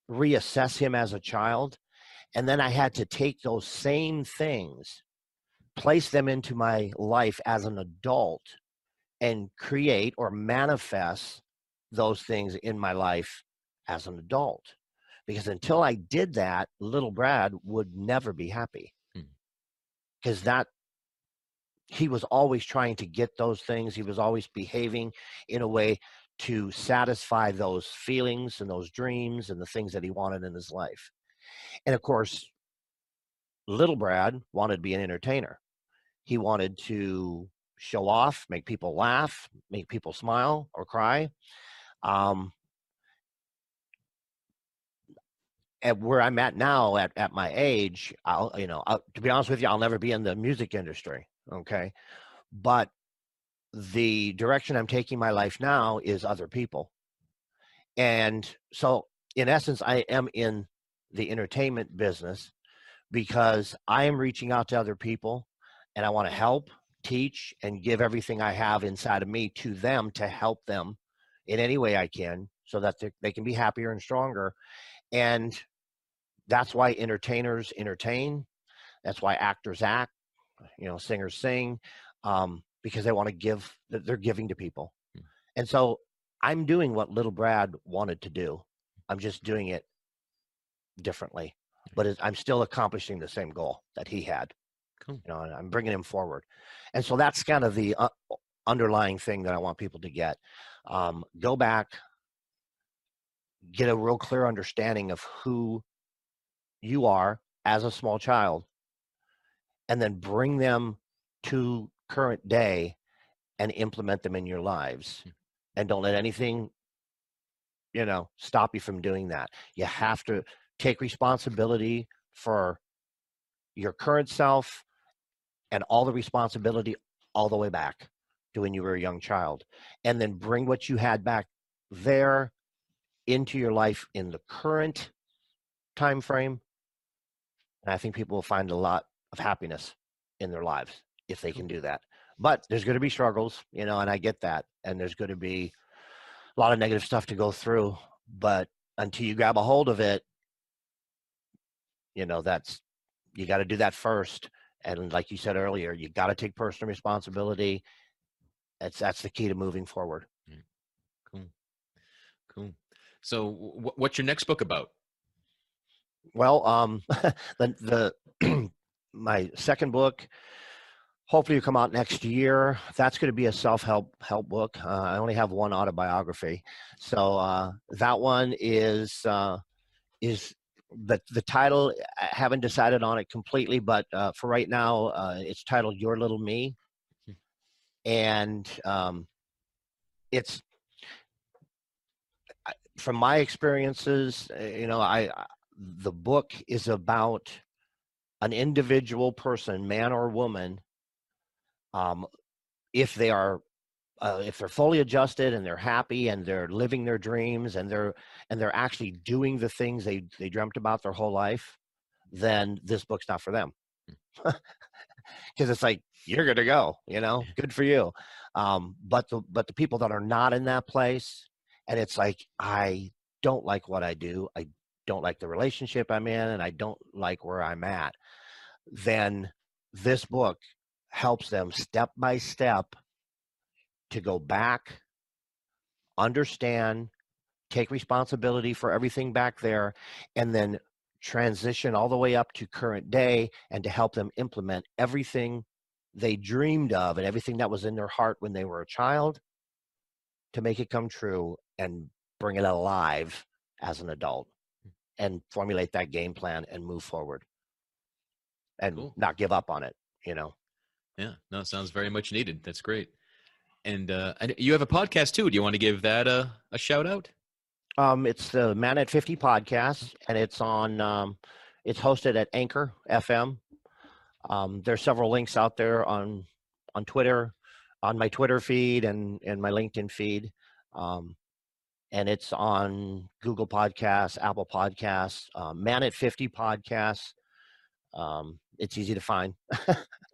reassess him as a child. And then I had to take those same things, place them into my life as an adult, and create or manifest those things in my life as an adult. Because until I did that, little Brad would never be happy. Because he was always trying to get those things. He was always behaving in a way to satisfy those feelings and those dreams and the things that he wanted in his life. And of course, little Brad wanted to be an entertainer. He wanted to show off, make people laugh, make people smile or cry. At where I'm at now, at my age, to be honest with you, I'll never be in the music industry. Okay. But the direction I'm taking my life now is other people. And so in essence, I am in the entertainment business because I am reaching out to other people and I want to help, teach, and give everything I have inside of me to them to help them in any way I can so that they can be happier and stronger. And that's why entertainers entertain. That's why actors act, singers sing, because they want to give, they're giving to people. And so I'm doing what little Brad wanted to do. I'm just doing it differently, but I'm still accomplishing the same goal that he had. Cool. And I'm bringing him forward. And so that's kind of the underlying thing that I want people to get. Go back, get a real clear understanding of who you are as a small child, and then bring them to current day and implement them in your lives. And don't let anything, stop you from doing that. You have to take responsibility for your current self and all the responsibility all the way back to when you were a young child, and then bring what you had back there into your life in the current time frame. And I think people will find a lot of happiness in their lives if they can do that. But there's going to be struggles, and I get that. And there's going to be a lot of negative stuff to go through. But until you grab a hold of it, you got to do that first. And like you said earlier, you got to take personal responsibility. That's the key to moving forward. Cool. So what's your next book about? Well, my second book, hopefully will come out next year. That's going to be a self-help book. I only have one autobiography. So that one is the title. I haven't decided on it completely, but for right now, it's titled Your Little Me. And it's, from my experiences, the book is about an individual person, man or woman, if they're fully adjusted and they're happy and they're living their dreams and they're actually doing the things they dreamt about their whole life, then this book's not for them. Because it's like, you're good to go, good for you. But the people that are not in that place, and it's like, I don't like what I do, I don't like the relationship I'm in, and I don't like where I'm at, then this book helps them step by step to go back, understand, take responsibility for everything back there, and then transition all the way up to current day, and to help them implement everything they dreamed of and everything that was in their heart when they were a child, to make it come true and bring it alive as an adult, and formulate that game plan and move forward and not give up on it, Yeah, no, it sounds very much needed. That's great. And you have a podcast too. Do you want to give that a shout out? It's the Man at 50 podcast, and it's on, it's hosted at Anchor FM. There's several links out there on Twitter, on my Twitter feed and my LinkedIn feed. And it's on Google Podcasts, Apple Podcasts, Man at 50 podcasts. It's easy to find.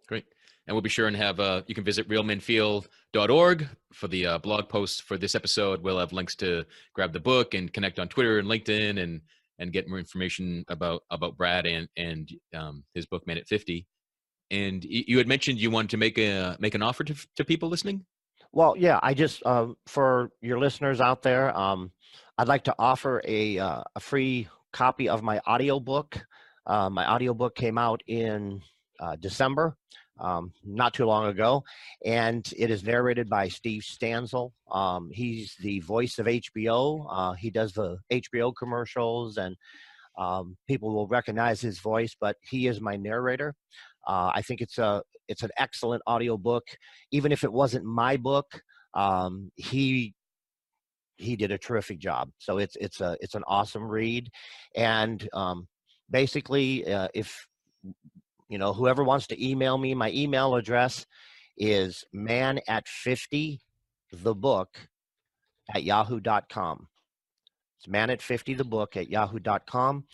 Great. And we'll be sure and have, you can visit realmenfeel.org for the blog posts for this episode. We'll have links to grab the book and connect on Twitter and LinkedIn and get more information about Brad and his book Man at 50. And you had mentioned you wanted to make an offer to people listening. Well, yeah, I just for your listeners out there, I'd like to offer a free copy of my audiobook. My audiobook came out in December, not too long ago, and it is narrated by Steve Stanzel. He's the voice of HBO. He does the HBO commercials, and people will recognize his voice, but he is my narrator. I think it's an excellent audiobook. Even if it wasn't my book, he did a terrific job. So it's an awesome read. And basically, if whoever wants to email me, my email address is manat50thebook@yahoo.com. It's manat50thebook@yahoo.com.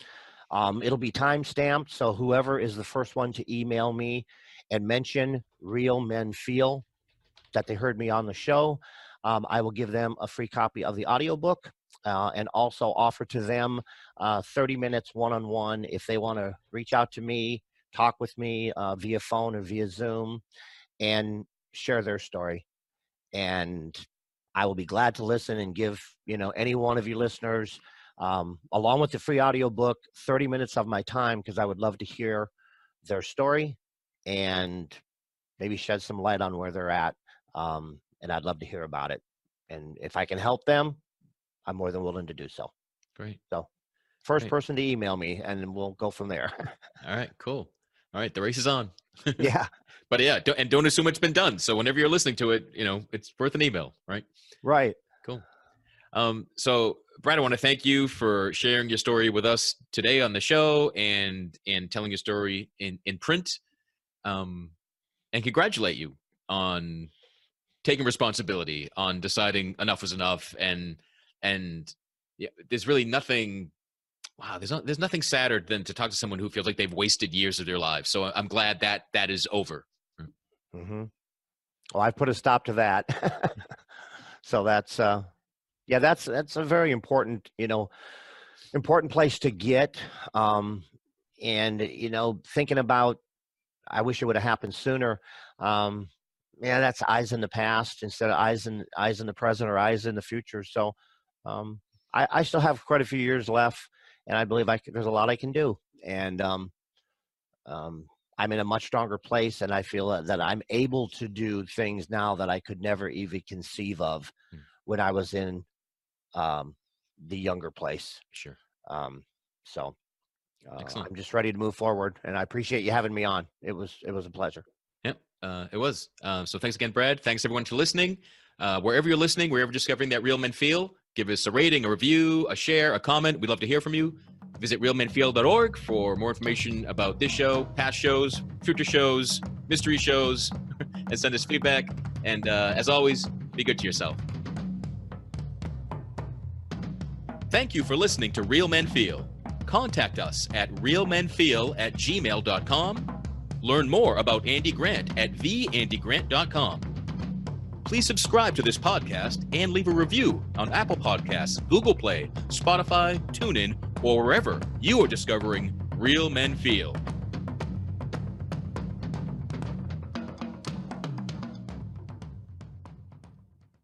It'll be time stamped, so whoever is the first one to email me and mention Real Men Feel that they heard me on the show, I will give them a free copy of the audiobook, and also offer to them 30 minutes one-on-one if they want to reach out to me, talk with me via phone or via Zoom, and share their story. And I will be glad to listen and give any one of you listeners, along with the free audiobook, 30 minutes of my time, because I would love to hear their story and maybe shed some light on where they're at. And I'd love to hear about it. And if I can help them, I'm more than willing to do so. Great. So first Great. person to email me, and we'll go from there. All right, cool. All right, the race is on. Yeah. But yeah, don't assume it's been done. So whenever you're listening to it, it's worth an email, right? Right. Cool. So Brad, I want to thank you for sharing your story with us today on the show and telling your story in print, and congratulate you on taking responsibility, on deciding enough was enough. And yeah, there's really nothing, there's nothing sadder than to talk to someone who feels like they've wasted years of their lives. So I'm glad that is over. Mm-hmm. Well, I've put a stop to that. So that's that's a very important, important place to get. And, thinking about, I wish it would have happened sooner. That's eyes in the past instead of eyes in the present or eyes in the future. So I still have quite a few years left, and I believe there's a lot I can do. And I'm in a much stronger place, and I feel that I'm able to do things now that I could never even conceive of when I was in the younger place. Sure. So Excellent. I'm just ready to move forward, and I appreciate you having me on. It was a pleasure. Yep, it was. So thanks again, Brad. Thanks everyone for listening. Wherever you're listening, wherever you're discovering that Real Men Feel, give us a rating, a review, a share, a comment. We'd love to hear from you. Visit realmenfeel.org for more information about this show, past shows, future shows, mystery shows, and send us feedback. And as always, be good to yourself. Thank you for listening to Real Men Feel. Contact us at realmenfeel@gmail.com. Learn more about Andy Grant at theandygrant.com. Please subscribe to this podcast and leave a review on Apple Podcasts, Google Play, Spotify, TuneIn, or wherever you are discovering Real Men Feel.